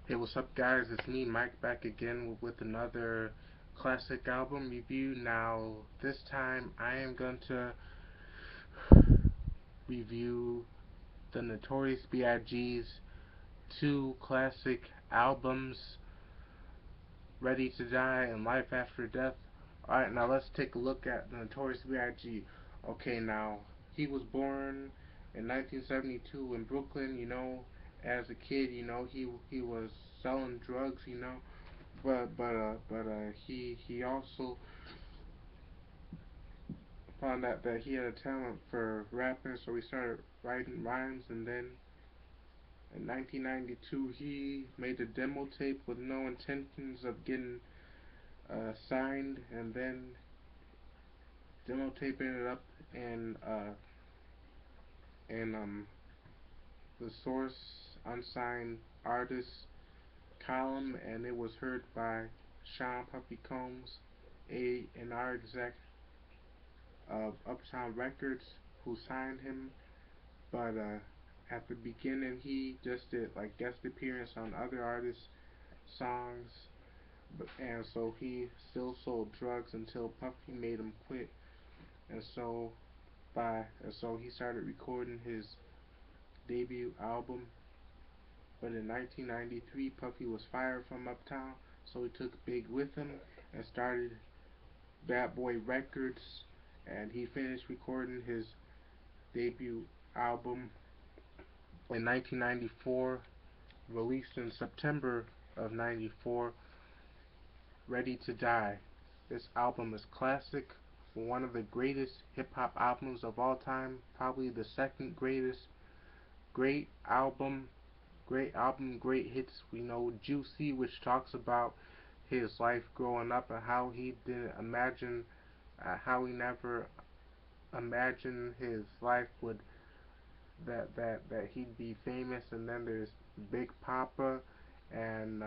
Hey, what's up, guys? It's me, Mike, back again with another classic album review. Now, this time I am going to review the Notorious B.I.G.'s two classic albums, Ready to Die and Life After Death. Alright, now let's take a look at the Notorious B.I.G. Okay, now, he was born in 1972 in Brooklyn, as a kid, he was selling drugs, but he also found out that he had a talent for rapping, so he started writing rhymes. And then in 1992, he made a demo tape with no intentions of getting signed, and then demo tape ended up in the Source unsigned artist column, and it was heard by Sean Puffy Combs, A&R exec of Uptown Records, who signed him. But at the beginning, he just did like guest appearance on other artists' songs, and so he still sold drugs until Puffy made him quit. And so he started recording his debut album. But in 1993, Puffy was fired from Uptown, so he took Big with him and started Bad Boy Records, and he finished recording his debut album in 1994, released in September of 94, Ready to Die. This album is classic, one of the greatest hip hop albums of all time, probably the second greatest. Great album, great hits. We know Juicy, which talks about his life growing up and how he didn't imagine, how he never imagined his life would that he'd be famous. And then there's Big Papa and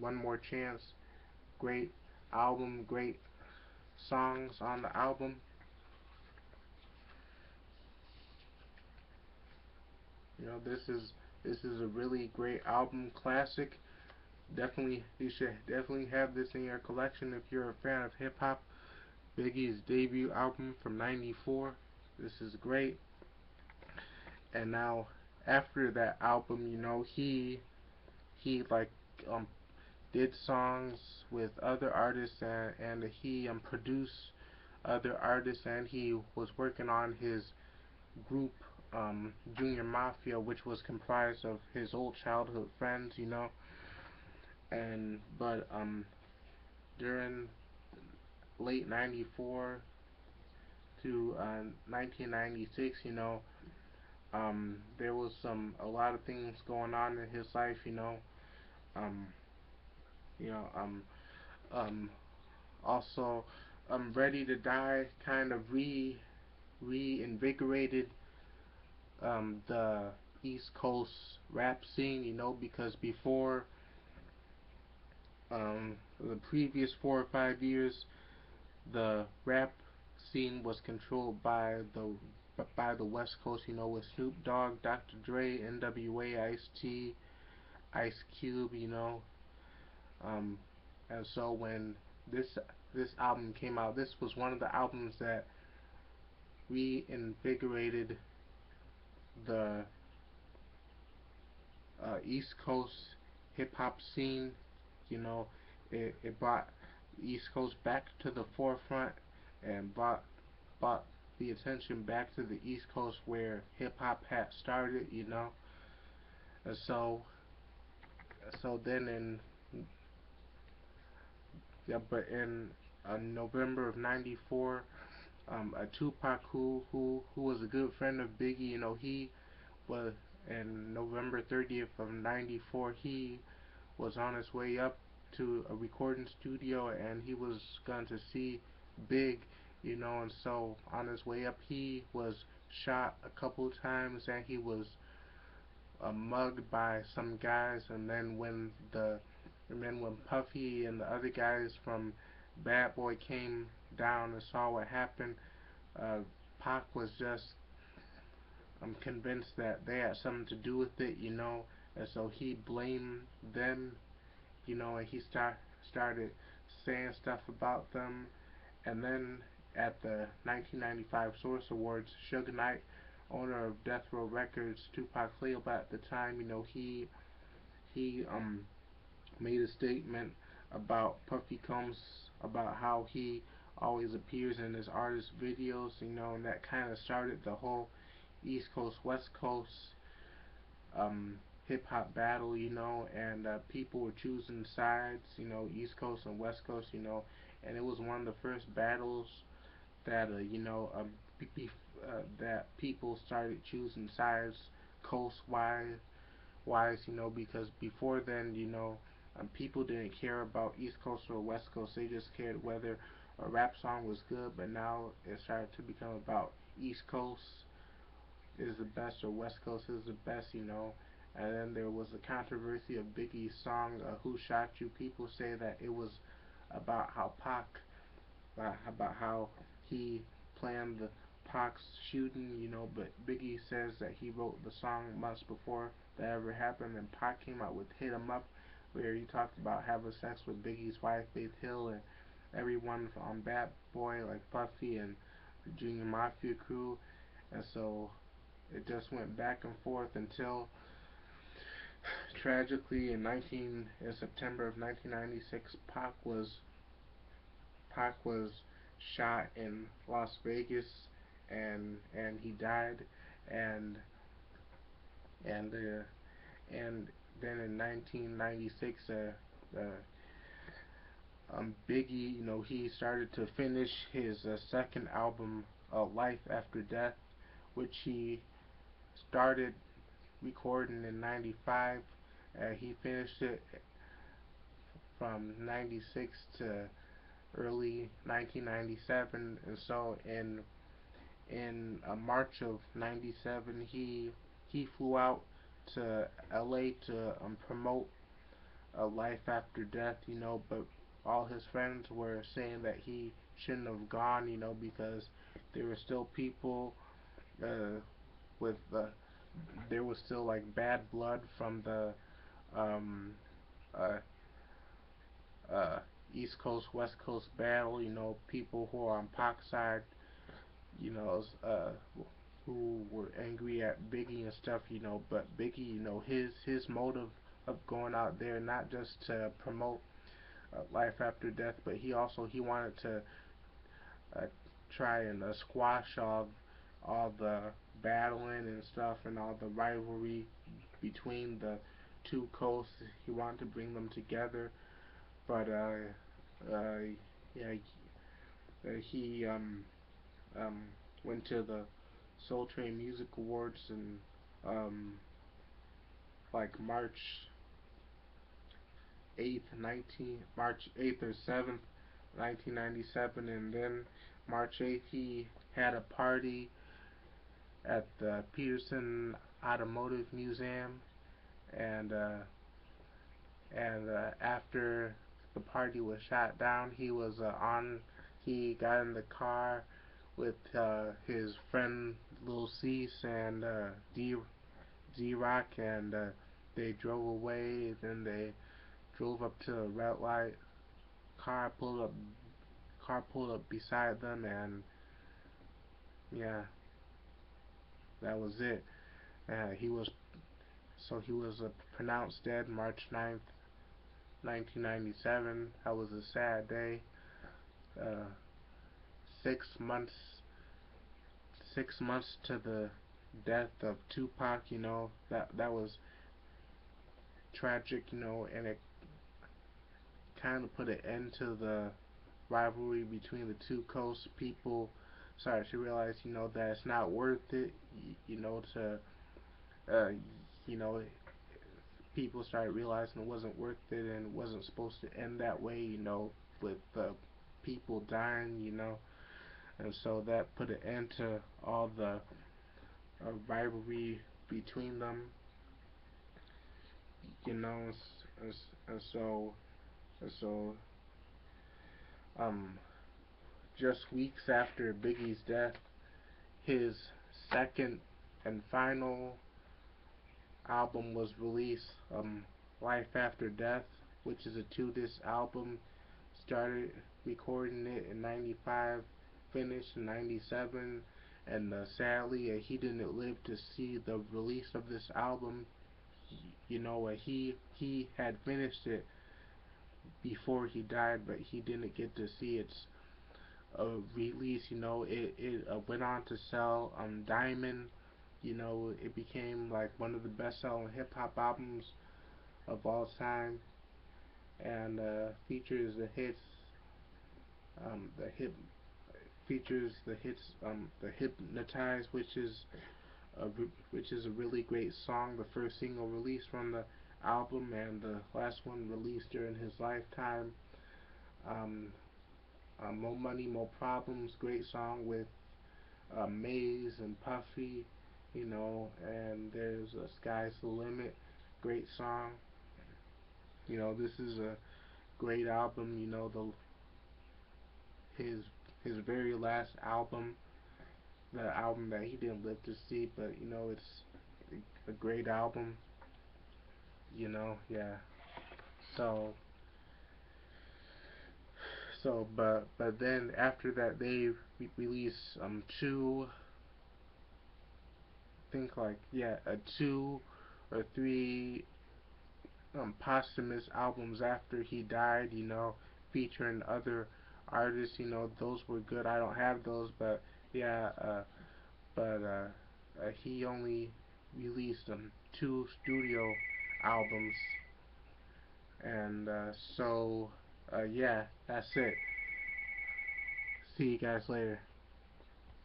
One More Chance. Great album, great songs on the album. This is a really great album, classic. Definitely, you should definitely have this in your collection if you're a fan of hip hop. Biggie's debut album from '94. This is great. And now, after that album, he like um did songs with other artists, and he produced other artists, and he was working on his group, Junior Mafia, which was comprised of his old childhood friends. And but during late '94 to 1996, there was a lot of things going on in his life. Um, you know, um, Also, Ready to Die kind of reinvigorated the East Coast rap scene. Because before, the previous 4 or 5 years, the rap scene was controlled by the West Coast. With Snoop Dogg, Dr. Dre, N.W.A., Ice-T, Ice Cube. Um, and so when this album came out, this was one of the albums that reinvigorated the East Coast hip hop scene. You know, it brought the East Coast back to the forefront, and brought the attention back to the East Coast where hip hop had started. And so then in yeah, but in November of '94, a Tupac who was a good friend of Biggie. He was in November 30th of '94. He was on his way up to a recording studio, and he was going to see Big. And so on his way up, he was shot a couple times, and he was mugged by some guys. And then when Puffy and the other guys from Bad Boy came down and saw what happened, uh, Pac was just convinced that they had something to do with it. and so he blamed them, and he started saying stuff about them. And then at the 1995 Source Awards, Suge Knight, owner of Death Row Records, Tupac label at the time, he made a statement about Puffy Combs, about how he always appears in his artist videos, and that kind of started the whole East Coast West Coast hip hop battle, and people were choosing sides, East Coast and West Coast, and it was one of the first battles that that people started choosing sides coast wise, because before then, people didn't care about East Coast or West Coast. They just cared whether a rap song was good. But now it started to become about East Coast is the best or West Coast is the best. And then there was the controversy of Biggie's song "Who Shot You." People say that it was about how about how he planned the Pac's shooting, but Biggie says that he wrote the song months before that ever happened, and Pac came out with "Hit 'Em Up," where he talked about having sex with Biggie's wife, Faith Hill, and everyone on Bad Boy like Puffy and the Junior Mafia crew, and so it just went back and forth until tragically in September of 1996, Pac was shot in Las Vegas, and he died, and and and then in 1996, Biggie, he started to finish his second album, Life After Death, which he started recording in '95. He finished it from '96 to early 1997, and so in March of '97, he flew out to LA to promote a Life After Death, but all his friends were saying that he shouldn't have gone, because there were still people uh, with there was still like bad blood from the um, uh, uh, East Coast West Coast battle. People who are on Pac's side, who were angry at Biggie and stuff. But Biggie, his motive of going out there not just to promote Life After Death, but he wanted to uh, try and squash all the battling and stuff and all the rivalry between the two coasts. He wanted to bring them together, but uh, yeah, he um, went to the Soul Train Music Awards in um, like March 8th or 7th, 1997, and then March 8th he had a party at the Peterson Automotive Museum, and after the party was shot down, he got in the car with his friend Lil Cease and D Rock, and they drove away. Then they drove up to a red light. Car pulled up. Car pulled up beside them, and yeah, that was it. He was pronounced dead March 9th, 1997. That was a sad day. Uh, 6 months, 6 months to the death of Tupac. That was tragic. And it kind of put an end to the rivalry between the two coasts. People started to realize, that it's not worth it. To uh, you know, people started realizing it wasn't worth it and it wasn't supposed to end that way. With people dying. And so that put an end to all the rivalry between them. And, and so and so um just weeks after Biggie's death, his second and final album was released, Life After Death, which is a 2 disc album. Started recording it in '95, finished in '97, and sadly, he didn't live to see the release of this album. He had finished it before he died, but he didn't get to see its release. It went on to sell Diamond. It became like one of the best-selling hip hop albums of all time, and features the hits, the hip features the hits, the Hypnotize, which is a really great song, the first single released from the album, and the last one released during his lifetime. Um, More Money, More Problems, great song with Maze and Puffy, and there's Sky's the Limit, great song. This is a great album. His his very last album, the album that he didn't live to see, but it's a great album. Yeah. So but then after that they released two, think like, yeah, a two or three posthumous albums after he died, featuring other artists. Those were good. I don't have those, but yeah, but he only released two studio albums, and so yeah, that's it. See you guys later.